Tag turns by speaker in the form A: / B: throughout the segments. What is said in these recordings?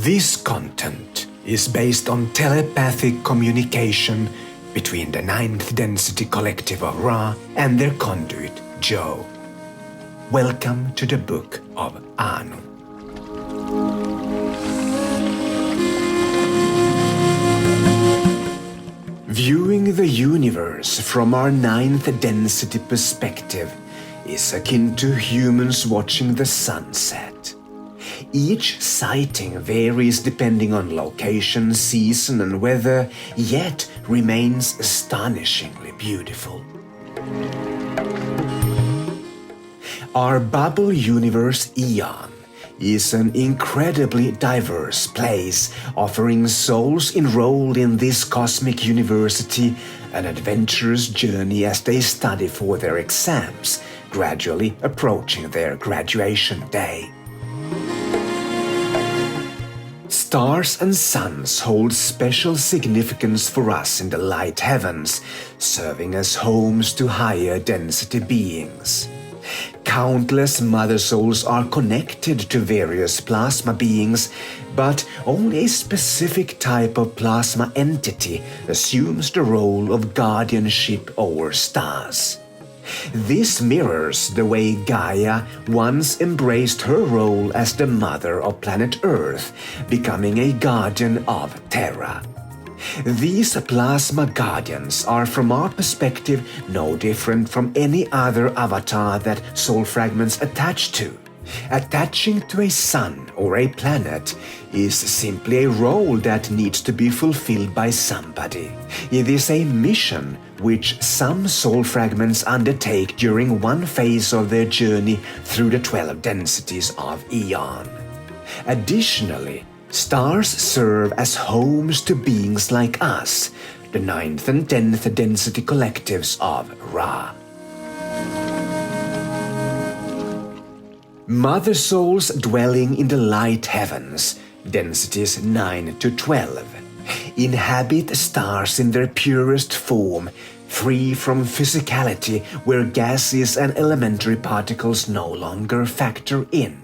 A: This content is based on telepathic communication between the ninth density collective of Ra and their conduit, Joe. Welcome to the Book of Anu. Viewing the universe from our ninth density perspective is akin to humans watching the sunset. Each sighting varies depending on location, season, and weather, yet remains astonishingly beautiful. Our bubble universe Eon is an incredibly diverse place, offering souls enrolled in this cosmic university an adventurous journey as they study for their exams, gradually approaching their graduation day. Stars and suns hold special significance for us in the light heavens, serving as homes to higher density beings. Countless mother souls are connected to various plasma beings, but only a specific type of plasma entity assumes the role of guardianship over stars. This mirrors the way Gaia once embraced her role as the mother of planet Earth, becoming a guardian of Terra. These plasma guardians are, from our perspective, no different from any other avatar that soul fragments attach to. Attaching to a sun or a planet is simply a role that needs to be fulfilled by somebody. It is a mission which some soul fragments undertake during one phase of their journey through the 12 densities of Eon. Additionally, stars serve as homes to beings like us, the 9th and 10th density collectives of Ra. Mother souls dwelling in the light heavens, densities 9 to 12, inhabit stars in their purest form, free from physicality where gases and elementary particles no longer factor in.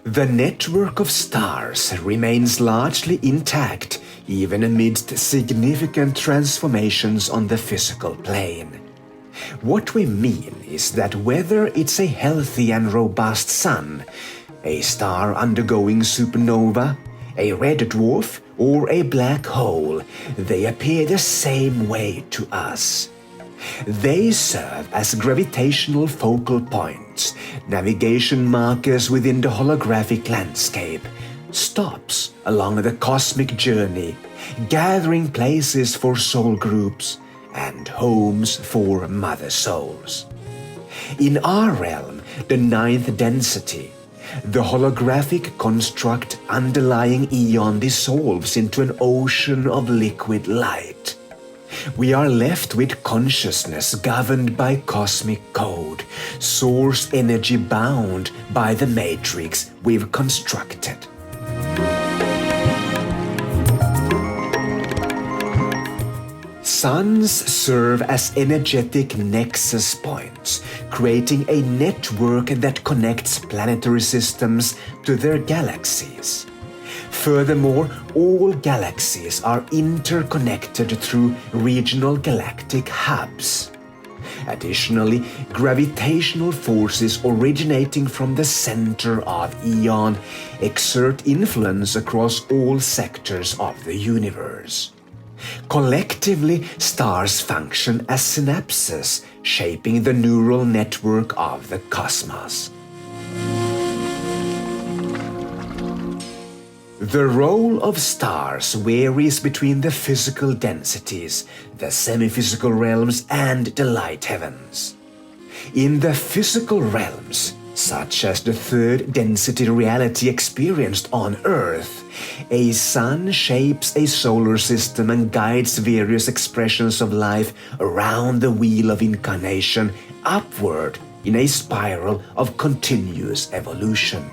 A: The network of stars remains largely intact even amidst significant transformations on the physical plane. What we mean is that whether it's a healthy and robust sun, a star undergoing supernova, a red dwarf, or a black hole, they appear the same way to us. They serve as gravitational focal points, navigation markers within the holographic landscape, stops along the cosmic journey, gathering places for soul groups, and homes for mother souls. In our realm, the 9th density, the holographic construct underlying Eon dissolves into an ocean of liquid light. We are left with consciousness governed by cosmic code, source energy bound by the matrix we've constructed. Suns serve as energetic nexus points, creating a network that connects planetary systems to their galaxies. Furthermore, all galaxies are interconnected through regional galactic hubs. Additionally, gravitational forces originating from the center of Eon exert influence across all sectors of the universe. Collectively, stars function as synapses, shaping the neural network of the cosmos. The role of stars varies between the physical densities, the semi-physical realms, and the light heavens. In the physical realms, such as the 3rd density reality experienced on Earth, a sun shapes a solar system and guides various expressions of life around the wheel of incarnation upward in a spiral of continuous evolution.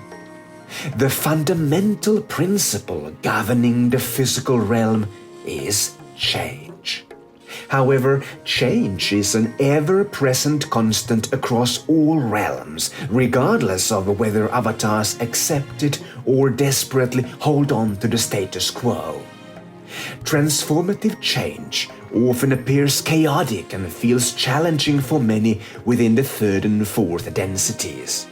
A: The fundamental principle governing the physical realm is change. However, change is an ever-present constant across all realms, regardless of whether avatars accept it or desperately hold on to the status quo. Transformative change often appears chaotic and feels challenging for many within the third and fourth densities.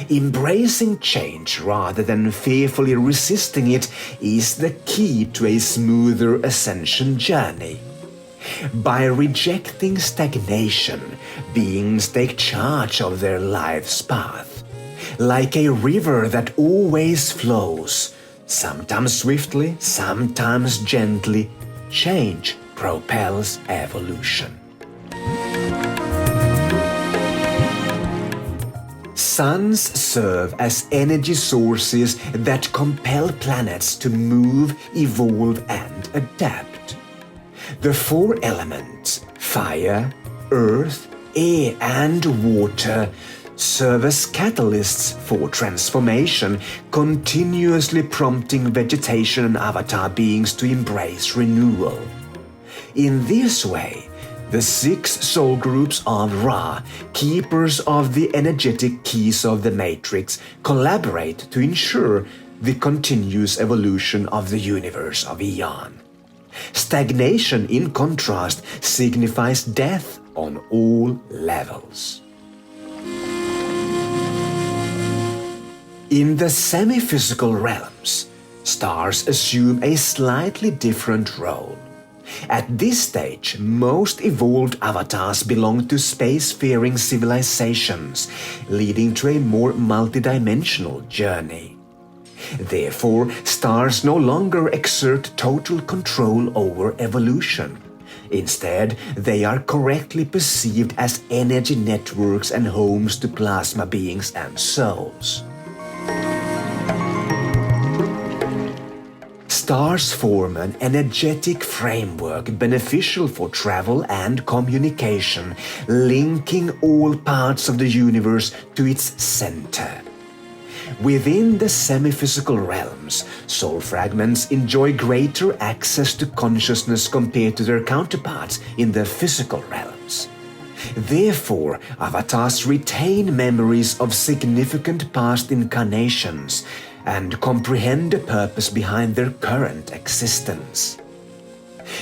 A: Embracing change rather than fearfully resisting it is the key to a smoother ascension journey. By rejecting stagnation, beings take charge of their life's path. Like a river that always flows, sometimes swiftly, sometimes gently, change propels evolution. Suns serve as energy sources that compel planets to move, evolve, and adapt. The four elements, fire, earth, air, and water, serve as catalysts for transformation, continuously prompting vegetation and avatar beings to embrace renewal. In this way, the 6 soul groups of Ra, keepers of the energetic keys of the Matrix, collaborate to ensure the continuous evolution of the universe of Aeon. Stagnation, in contrast, signifies death on all levels. In the semi-physical realms, stars assume a slightly different role. At this stage, most evolved avatars belong to space-faring civilizations, leading to a more multidimensional journey. Therefore, stars no longer exert total control over evolution. Instead, they are correctly perceived as energy networks and homes to plasma beings and souls. Stars form an energetic framework beneficial for travel and communication, linking all parts of the universe to its center. Within the semi-physical realms, soul fragments enjoy greater access to consciousness compared to their counterparts in the physical realms. Therefore, avatars retain memories of significant past incarnations and comprehend the purpose behind their current existence.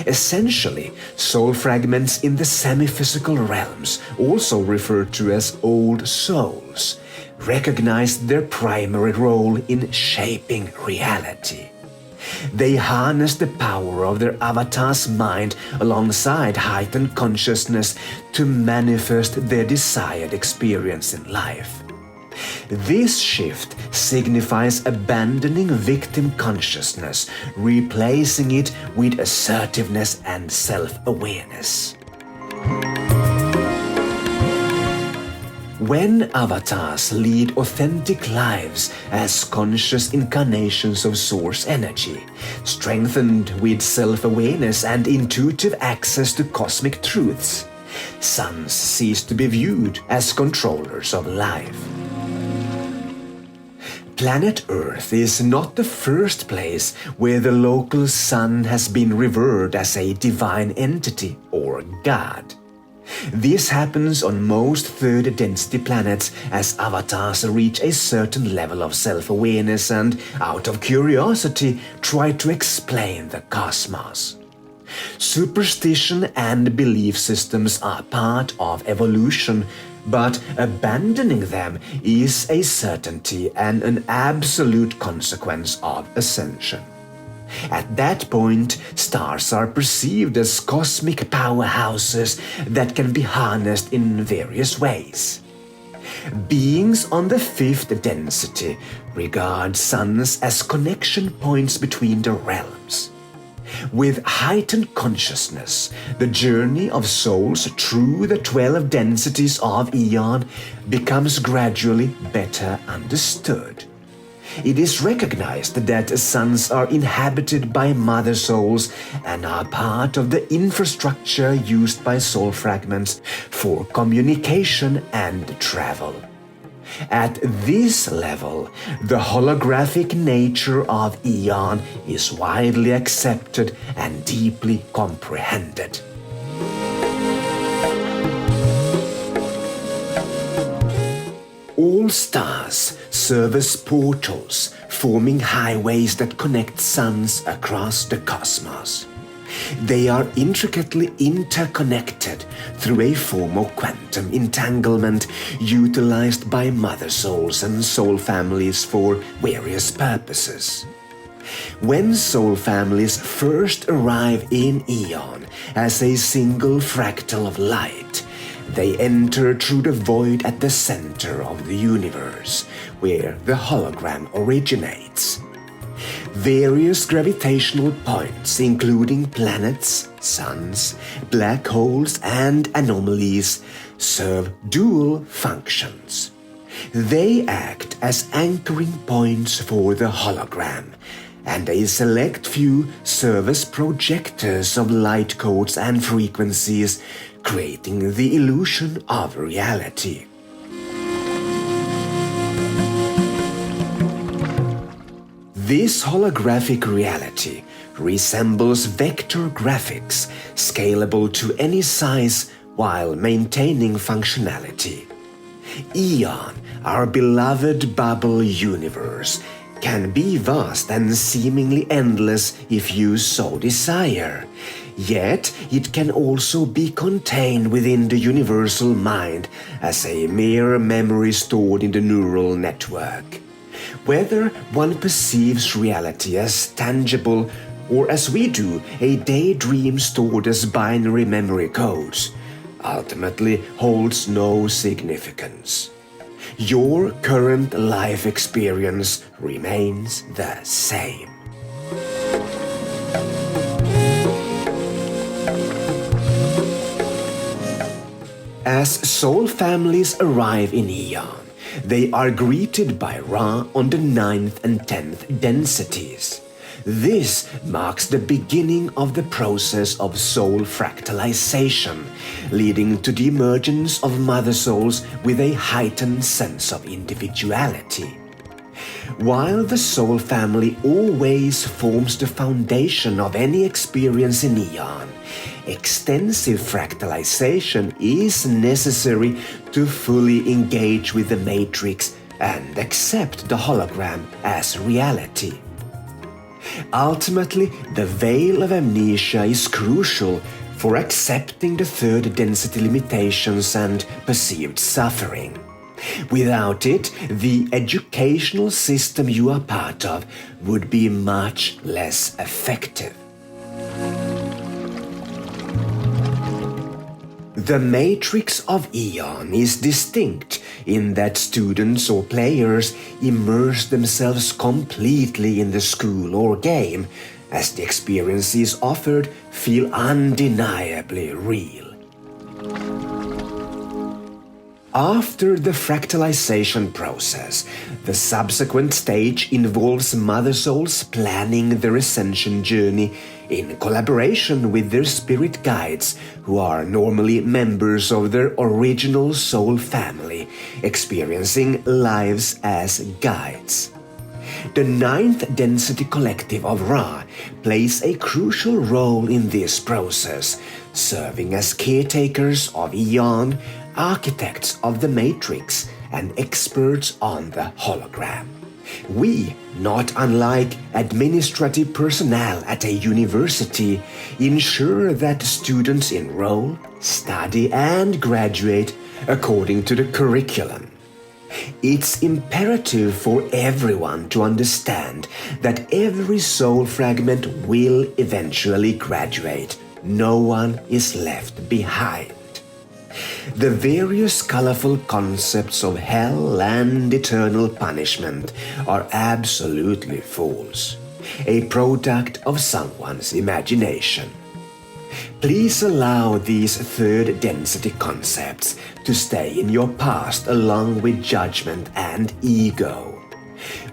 A: Essentially, soul fragments in the semi-physical realms, also referred to as old souls, recognize their primary role in shaping reality. They harness the power of their avatar's mind alongside heightened consciousness to manifest their desired experience in life. This shift signifies abandoning victim consciousness, replacing it with assertiveness and self-awareness. When avatars lead authentic lives as conscious incarnations of source energy, strengthened with self-awareness and intuitive access to cosmic truths, suns cease to be viewed as controllers of life. Planet Earth is not the first place where the local sun has been revered as a divine entity or god. This happens on most third-density planets as avatars reach a certain level of self-awareness and, out of curiosity, try to explain the cosmos. Superstition and belief systems are part of evolution, but abandoning them is a certainty and an absolute consequence of ascension. At that point, stars are perceived as cosmic powerhouses that can be harnessed in various ways. Beings on the 5th density regard suns as connection points between the realms. With heightened consciousness, the journey of souls through the 12 densities of Aeon becomes gradually better understood. It is recognized that suns are inhabited by mother souls and are part of the infrastructure used by soul fragments for communication and travel. At this level, the holographic nature of Aeon is widely accepted and deeply comprehended. Soul stars serve as portals, forming highways that connect suns across the cosmos. They are intricately interconnected through a form of quantum entanglement utilized by mother souls and soul families for various purposes. When soul families first arrive in Eon as a single fractal of light, they enter through the void at the center of the universe, where the hologram originates. Various gravitational points, including planets, suns, black holes, and anomalies, serve dual functions. They act as anchoring points for the hologram, and a select few serve as projectors of light codes and frequencies, creating the illusion of reality. This holographic reality resembles vector graphics, scalable to any size while maintaining functionality. Eon, our beloved bubble universe, can be vast and seemingly endless if you so desire. Yet it can also be contained within the universal mind as a mere memory stored in the neural network. Whether one perceives reality as tangible or, as we do, a daydream stored as binary memory codes, ultimately holds no significance. Your current life experience remains the same. As soul families arrive in Eon, they are greeted by Ra on the 9th and 10th densities. This marks the beginning of the process of soul fractalization, leading to the emergence of mother souls with a heightened sense of individuality. While the soul family always forms the foundation of any experience in Eon, extensive fractalization is necessary to fully engage with the matrix and accept the hologram as reality. Ultimately, the veil of amnesia is crucial for accepting the third density limitations and perceived suffering. Without it, the educational system you are part of would be much less effective. The matrix of Eon is distinct in that students or players immerse themselves completely in the school or game, as the experiences offered feel undeniably real. After the fractalization process, the subsequent stage involves mother souls planning their ascension journey in collaboration with their spirit guides, who are normally members of their original soul family, experiencing lives as guides. The 9th density collective of Ra plays a crucial role in this process, serving as caretakers of Eon, architects of the matrix, and experts on the hologram. We, not unlike administrative personnel at a university, ensure that students enroll, study, and graduate according to the curriculum. It's imperative for everyone to understand that every soul fragment will eventually graduate. No one is left behind. The various colorful concepts of hell and eternal punishment are absolutely false, a product of someone's imagination. Please allow these third density concepts to stay in your past along with judgment and ego.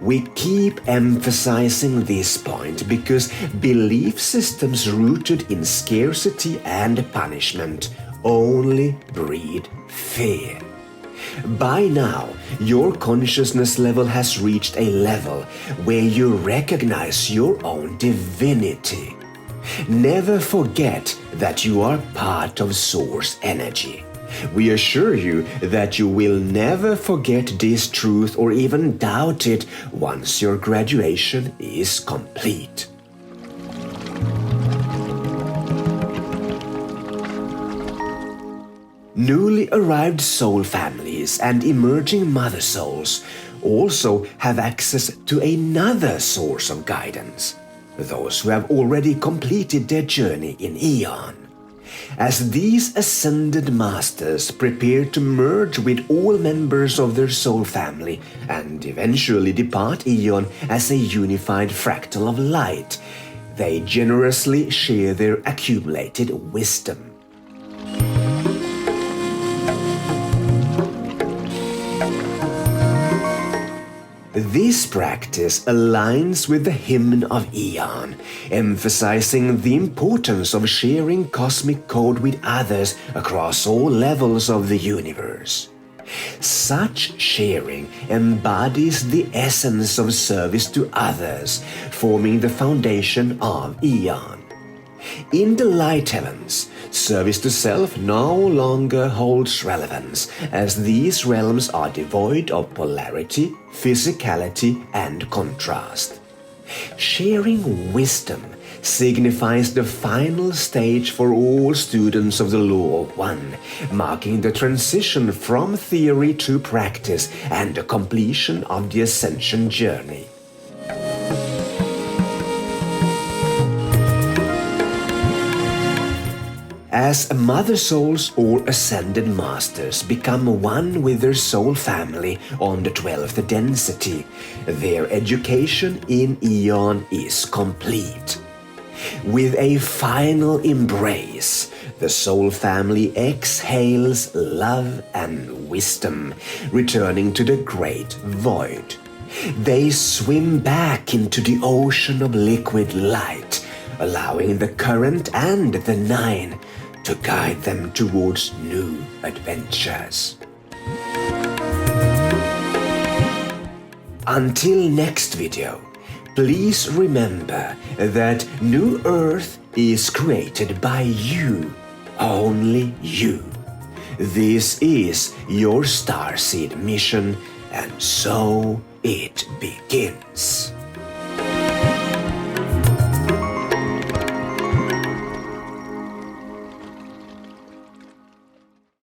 A: We keep emphasizing this point because belief systems rooted in scarcity and punishment only breed fear. By now, your consciousness level has reached a level where you recognize your own divinity. Never forget that you are part of Source energy. We assure you that you will never forget this truth or even doubt it once your graduation is complete. Newly arrived soul families and emerging mother souls also have access to another source of guidance, those who have already completed their journey in Aeon. As these ascended masters prepare to merge with all members of their soul family and eventually depart Aeon as a unified fractal of light, they generously share their accumulated wisdom. This practice aligns with the hymn of Aeon, emphasizing the importance of sharing cosmic code with others across all levels of the universe. Such sharing embodies the essence of service to others, forming the foundation of Aeon. In the light heavens, service to self no longer holds relevance, as these realms are devoid of polarity, physicality, and contrast. Sharing wisdom signifies the final stage for all students of the Law of One, marking the transition from theory to practice and the completion of the Ascension journey. As mother souls or ascended masters become one with their soul family on the 12th density, their education in Aeon is complete. With a final embrace, the soul family exhales love and wisdom, returning to the great void. They swim back into the ocean of liquid light, allowing the current and the Nine to guide them towards new adventures. Until next video, please remember that New Earth is created by you, only you. This is your starseed mission, and so it begins.